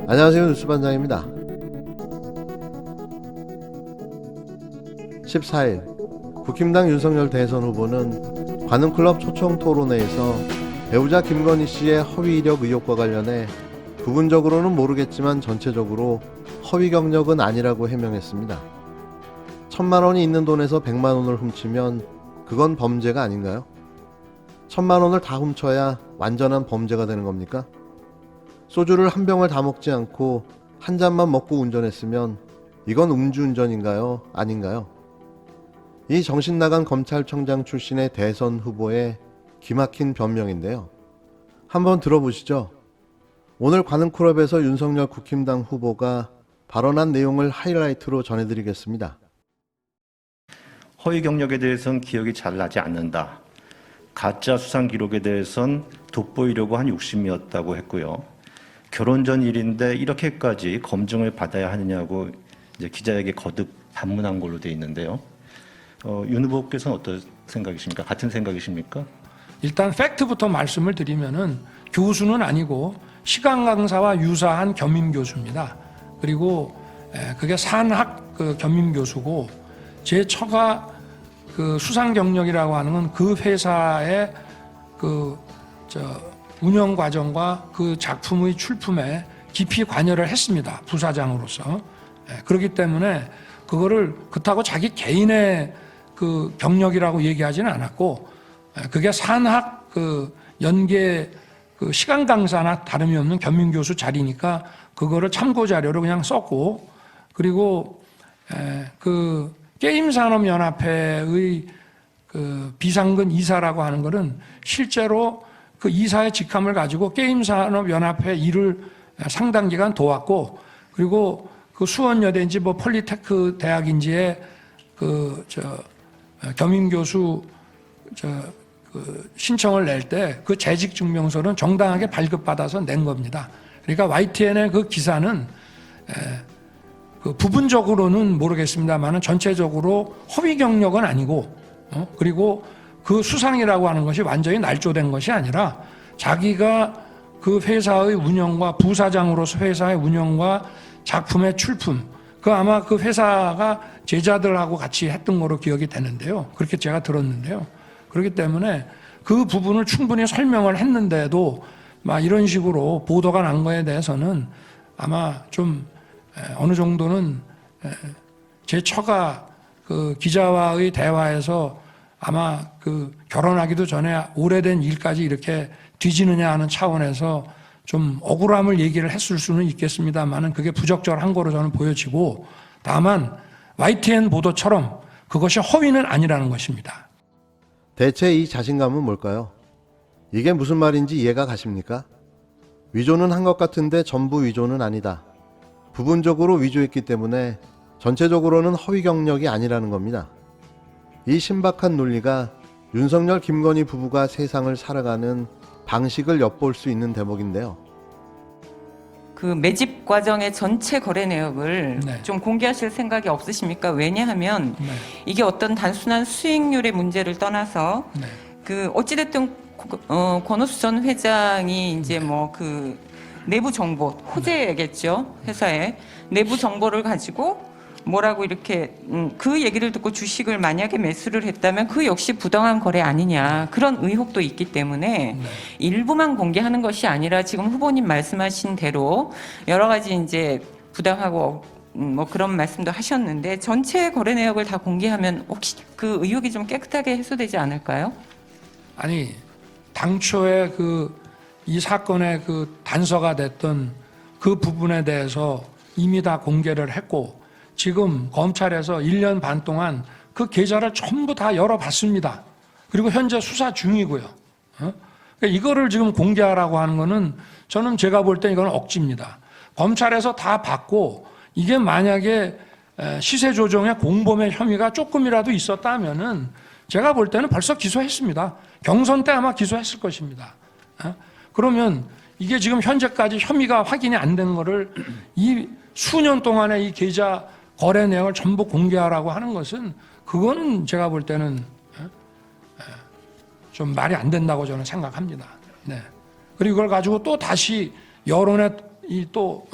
안녕하세요, 뉴스반장입니다. 14일 국힘당 윤석열 대선 후보는 관음클럽 초청토론회에서 배우자 김건희 씨의 허위 이력 의혹과 관련해 부분적으로는 모르겠지만 전체적으로 허위 경력은 아니라고 해명했습니다. 1,000만 원이 있는 돈에서 100만 원을 훔치면 그건 범죄가 아닌가요? 1,000만 원을 다 훔쳐야 완전한 범죄가 되는 겁니까? 소주를 한 병을 다 먹지 않고 한 잔만 먹고 운전했으면 이건 음주운전인가요? 아닌가요? 이 정신나간 검찰청장 출신의 대선 후보의 기막힌 변명인데요. 한번 들어보시죠. 오늘 관음클럽에서 윤석열 국힘당 후보가 발언한 내용을 하이라이트로 전해드리겠습니다. 허위 경력에 대해서는 기억이 잘 나지 않는다. 가짜 수상 기록에 대해서는 돋보이려고 한 욕심이었다고 했고요. 결혼 전 일인데 이렇게까지 검증을 받아야 하느냐고 이제 기자에게 거듭 반문한 걸로 돼 있는데요. 윤 후보께서는 어떤 생각이십니까? 같은 생각이십니까? 일단 팩트부터 말씀을 드리면은 교수는 아니고 시간 강사와 유사한 겸임 교수입니다. 그리고 그게 산학 겸임 교수고 제 처가 그 수상 경력이라고 하는 건 그 회사의 운영 과정과 그 작품의 출품에 깊이 관여를 했습니다. 부사장으로서. 그렇기 때문에 그거를 그렇다고 자기 개인의 그 경력이라고 얘기하지는 않았고, 그게 산학 연계 시간 강사나 다름이 없는 겸임 교수 자리니까 그거를 참고 자료로 그냥 썼고, 그리고 그 게임산업연합회의 그 비상근 이사라고 하는 것은 실제로 그 이사의 직함을 가지고 게임산업연합회 일을 상당 기간 도왔고, 그리고 그 수원여대인지 뭐 폴리테크 대학인지에 겸임 교수 신청을 낼 때 그 재직 증명서는 정당하게 발급받아서 낸 겁니다. 그러니까 YTN의 그 기사는 그 부분적으로는 모르겠습니다만은 전체적으로 허위 경력은 아니고, 그리고 그 수상이라고 하는 것이 완전히 날조된 것이 아니라 자기가 그 회사의 운영과 부사장으로서 회사의 운영과 작품의 출품, 그 아마 그 회사가 제자들하고 같이 했던 거로 기억이 되는데요. 그렇게 제가 들었는데요. 그렇기 때문에 그 부분을 충분히 설명을 했는데도 막 이런 식으로 보도가 난 거에 대해서는 아마 좀 어느 정도는 제 처가 그 기자와의 대화에서 아마 그 결혼하기도 전에 오래된 일까지 이렇게 뒤지느냐 하는 차원에서 좀 억울함을 얘기를 했을 수는 있겠습니다만은 그게 부적절한 거로 저는 보여지고, 다만 YTN 보도처럼 그것이 허위는 아니라는 것입니다. 대체 이 자신감은 뭘까요? 이게 무슨 말인지 이해가 가십니까? 위조는 한 것 같은데 전부 위조는 아니다. 부분적으로 위조했기 때문에 전체적으로는 허위 경력이 아니라는 겁니다. 이 신박한 논리가 윤석열 김건희 부부가 세상을 살아가는 방식을 엿볼 수 있는 대목인데요. 그 매집 과정의 전체 거래 내역을 네. 좀 공개하실 생각이 없으십니까? 왜냐하면 네. 이게 어떤 단순한 수익률의 문제를 떠나서 네. 그 어찌됐든 권오수 전 회장이 이제 뭐 그 내부 정보, 호재겠죠, 회사의 내부 정보를 가지고 뭐라고 이렇게 그 얘기를 듣고 주식을 만약에 매수를 했다면 그 역시 부당한 거래 아니냐, 그런 의혹도 있기 때문에 일부만 공개하는 것이 아니라 지금 후보님 말씀하신 대로 여러 가지 이제 부당하고 뭐 그런 말씀도 하셨는데 전체 거래 내역을 다 공개하면 혹시 그 의혹이 좀 깨끗하게 해소되지 않을까요? 아니, 당초에 이 사건의 그 단서가 됐던 그 부분에 대해서 이미 다 공개를 했고, 지금 검찰에서 1년 반 동안 그 계좌를 전부 다 열어봤습니다. 그리고 현재 수사 중이고요. 그러니까 이거를 지금 공개하라고 하는 거는 저는 제가 볼 때 이건 억지입니다. 검찰에서 다 받고 이게 만약에 시세 조정의 공범의 혐의가 조금이라도 있었다면은 제가 볼 때는 벌써 기소했습니다. 경선 때 아마 기소했을 것입니다. 그러면 이게 지금 현재까지 혐의가 확인이 안 된 거를 이 수년 동안의 이 계좌 거래 내역을 전부 공개하라고 하는 것은 그거는 제가 볼 때는 좀 말이 안 된다고 저는 생각합니다. 네. 그리고 이걸 가지고 또 다시 여론에 이 또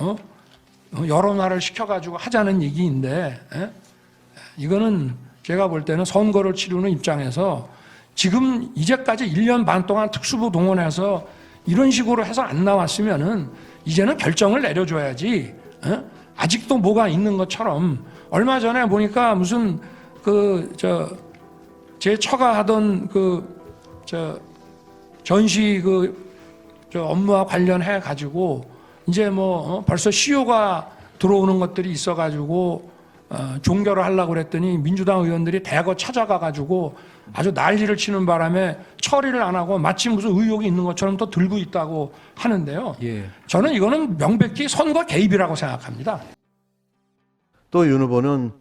여론화를 시켜가지고 하자는 얘기인데 이거는 제가 볼 때는 선거를 치르는 입장에서 지금 이제까지 1년 반 동안 특수부 동원해서 이런 식으로 해서 안 나왔으면은 이제는 결정을 내려줘야지. 아직도 뭐가 있는 것처럼 얼마 전에 보니까 무슨 제 처가 하던 전시 업무와 관련해 가지고 이제 벌써 시효가 들어오는 것들이 있어 가지고 종결을 하려고 그랬더니 민주당 의원들이 대거 찾아가 가지고 아주 난리를 치는 바람에 처리를 안 하고 마치 무슨 의혹이 있는 것처럼 또 들고 있다고 하는데요. 예. 저는 이거는 명백히 선거 개입이라고 생각합니다. 또 윤 후보는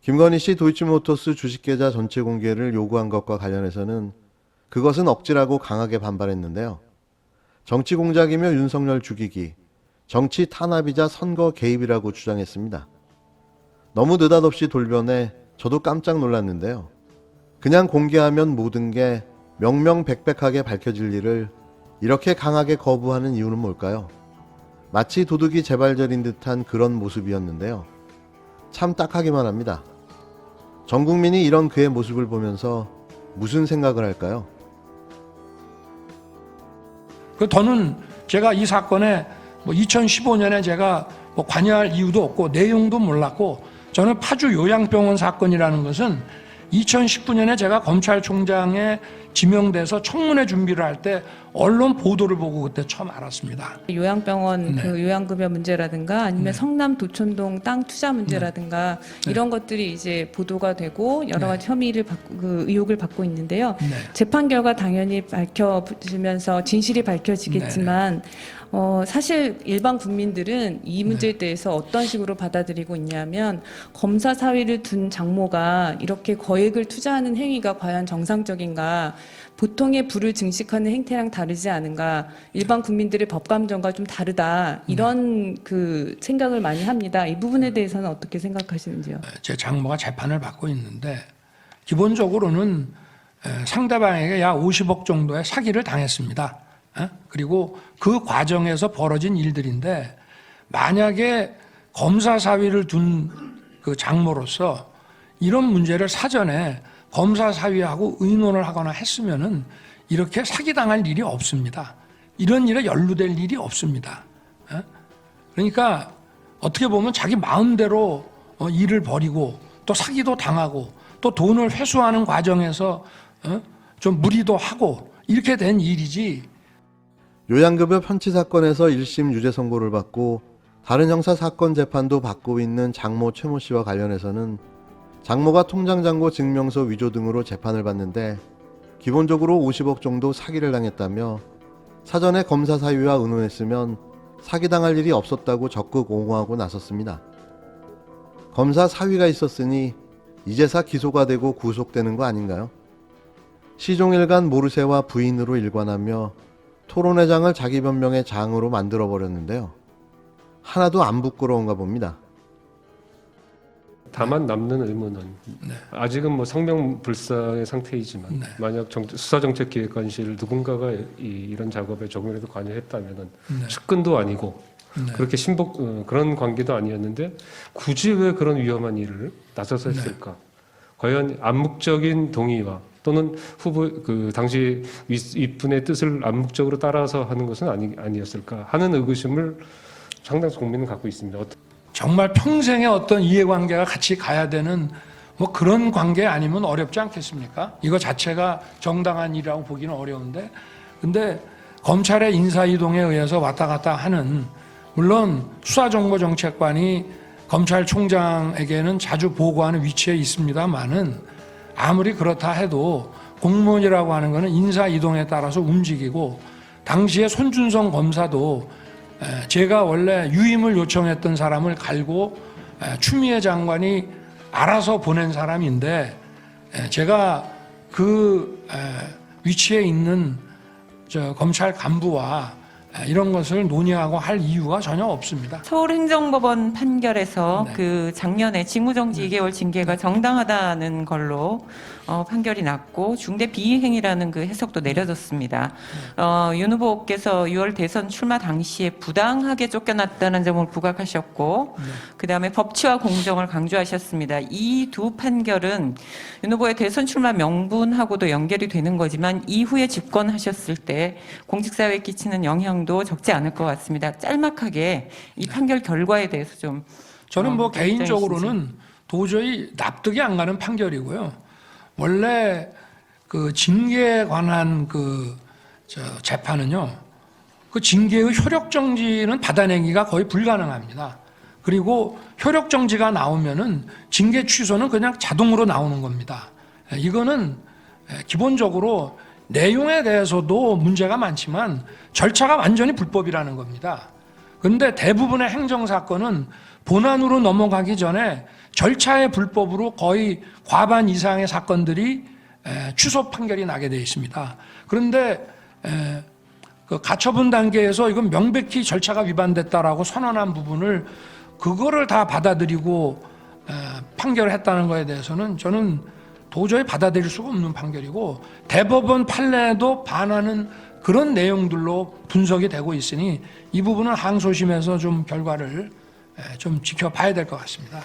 김건희 씨 도이치모터스 주식계좌 전체 공개를 요구한 것과 관련해서는 그것은 억지라고 강하게 반발했는데요. 정치 공작이며 윤석열 죽이기, 정치 탄압이자 선거 개입이라고 주장했습니다. 너무 느닷없이 돌변해 저도 깜짝 놀랐는데요. 그냥 공개하면 모든 게 명명백백하게 밝혀질 일을 이렇게 강하게 거부하는 이유는 뭘까요? 마치 도둑이 재발절인 듯한 그런 모습이었는데요. 참 딱하기만 합니다. 전 국민이 이런 그의 모습을 보면서 무슨 생각을 할까요? 저는 제가 이 사건에 2015년에 제가 관여할 이유도 없고 내용도 몰랐고 저는 파주 요양병원 사건이라는 것은 2019년에 제가 검찰총장에 지명돼서 청문회 준비를 할 때 언론 보도를 보고 그때 처음 알았습니다. 요양병원 네. 그 요양급여 문제라든가 아니면 성남 도촌동 땅 투자 문제라든가 이런 것들이 이제 보도가 되고 여러 가지 혐의를 의혹을 받고 있는데요. 네. 재판 결과 당연히 밝혀지면서 진실이 밝혀지겠지만 사실 일반 국민들은 이 문제에 대해서 어떤 식으로 받아들이고 있냐면 검사 사위를 둔 장모가 이렇게 거액을 투자하는 행위가 과연 정상적인가, 보통의 부를 증식하는 행태랑 다르지 않은가, 일반 국민들의 법감정과 좀 다르다, 이런 그 생각을 많이 합니다. 이 부분에 대해서는 어떻게 생각하시는지요? 제 장모가 재판을 받고 있는데 기본적으로는 상대방에게 약 50억 정도의 사기를 당했습니다. 그리고 그 과정에서 벌어진 일들인데 만약에 검사 사위를 둔 그 장모로서 이런 문제를 사전에 검사 사위하고 의논을 하거나 했으면은 이렇게 사기당할 일이 없습니다. 이런 일에 연루될 일이 없습니다. 그러니까 어떻게 보면 자기 마음대로 일을 벌이고 또 사기도 당하고 또 돈을 회수하는 과정에서 좀 무리도 하고 이렇게 된 일이지. 요양급여 편취 사건에서 1심 유죄 선고를 받고 다른 형사 사건 재판도 받고 있는 장모 최모 씨와 관련해서는 장모가 통장 잔고 증명서 위조 등으로 재판을 받는데 기본적으로 50억 정도 사기를 당했다며 사전에 검사 사위와 의논했으면 사기당할 일이 없었다고 적극 옹호하고 나섰습니다. 검사 사위가 있었으니 이제사 기소가 되고 구속되는 거 아닌가요? 시종일관 모르쇠와 부인으로 일관하며 토론회장을 자기 변명의 장으로 만들어버렸는데요. 하나도 안 부끄러운가 봅니다. 다만 남는 의문은 아직은 성명불상의 상태이지만 만약 수사정책기획관실 누군가가 이런 작업에 조금이라도 관여했다면 측근도 아니고 그렇게 그런 관계도 아니었는데 굳이 왜 그런 위험한 일을 나서서 했을까? 과연 암묵적인 동의와 또는 당시 윗분의 뜻을 암묵적으로 따라서 하는 것은 아니었을까 하는 의구심을 상당수 국민은 갖고 있습니다. 정말 평생의 어떤 이해관계가 같이 가야 되는 그런 관계 아니면 어렵지 않겠습니까? 이거 자체가 정당한 일이라고 보기는 어려운데, 근데 검찰의 인사이동에 의해서 왔다 갔다 하는, 물론 수사정보정책관이 검찰총장에게는 자주 보고하는 위치에 있습니다만은 아무리 그렇다 해도 공무원이라고 하는 것은 인사이동에 따라서 움직이고, 당시에 손준성 검사도 제가 원래 유임을 요청했던 사람을 갈고 추미애 장관이 알아서 보낸 사람인데 제가 그 위치에 있는 검찰 간부와 이런 것을 논의하고 할 이유가 전혀 없습니다. 서울행정법원 판결에서 그 작년에 직무정지 2개월 징계가 정당하다는 걸로 판결이 났고 중대 비행이라는 그 해석도 내려졌습니다. 윤 후보께서 6월 대선 출마 당시에 부당하게 쫓겨났다는 점을 부각하셨고 그다음에 법치와 공정을 강조하셨습니다. 이 두 판결은 윤 후보의 대선 출마 명분하고도 연결이 되는 거지만 이후에 집권하셨을 때 공직사회에 끼치는 영향도 적지 않을 것 같습니다. 짤막하게 이 판결 결과에 대해서 좀 저는 뭐 입장이 있으신지. 개인적으로는 도저히 납득이 안 가는 판결이고요. 원래 그 징계에 관한 재판은요, 그 징계의 효력 정지는 받아내기가 거의 불가능합니다. 그리고 효력 정지가 나오면은 징계 취소는 그냥 자동으로 나오는 겁니다. 이거는 기본적으로 내용에 대해서도 문제가 많지만 절차가 완전히 불법이라는 겁니다. 그런데 대부분의 행정사건은 본안으로 넘어가기 전에 절차의 불법으로 거의 과반 이상의 사건들이 취소 판결이 나게 되어 있습니다. 그런데 그 가처분 단계에서 이건 명백히 절차가 위반됐다라고 선언한 부분을 그거를 다 받아들이고 판결을 했다는 거에 대해서는 저는 도저히 받아들일 수가 없는 판결이고 대법원 판례도 반하는 그런 내용들로 분석이 되고 있으니 이 부분은 항소심에서 좀 결과를 좀 지켜봐야 될 것 같습니다.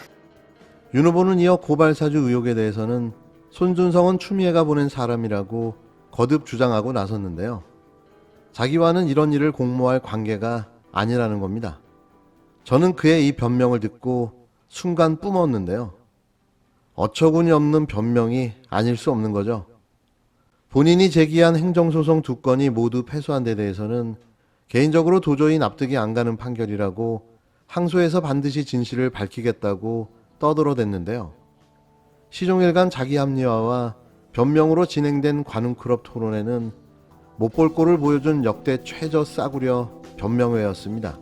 윤 후보는 이어 고발사주 의혹에 대해서는 손준성은 추미애가 보낸 사람이라고 거듭 주장하고 나섰는데요. 자기와는 이런 일을 공모할 관계가 아니라는 겁니다. 저는 그의 이 변명을 듣고 순간 뿜었는데요. 어처구니 없는 변명이 아닐 수 없는 거죠. 본인이 제기한 행정소송 2건이 모두 패소한 데 대해서는 개인적으로 도저히 납득이 안 가는 판결이라고 항소에서 반드시 진실을 밝히겠다고 떠들어댔는데요. 시종일관 자기 합리화와 변명으로 진행된 관훈클럽 토론회는 못 볼 꼴을 보여준 역대 최저 싸구려 변명회였습니다.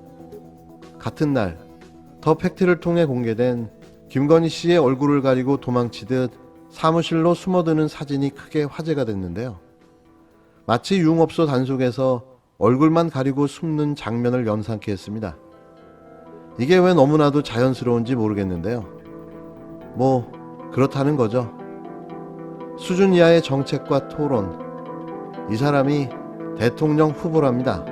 같은 날 더 팩트를 통해 공개된 김건희 씨의 얼굴을 가리고 도망치듯 사무실로 숨어드는 사진이 크게 화제가 됐는데요. 마치 유흥업소 단속에서 얼굴만 가리고 숨는 장면을 연상케 했습니다. 이게 왜 너무나도 자연스러운지 모르겠는데요. 뭐 그렇다는 거죠. 수준 이하의 정책과 토론. 이 사람이 대통령 후보랍니다.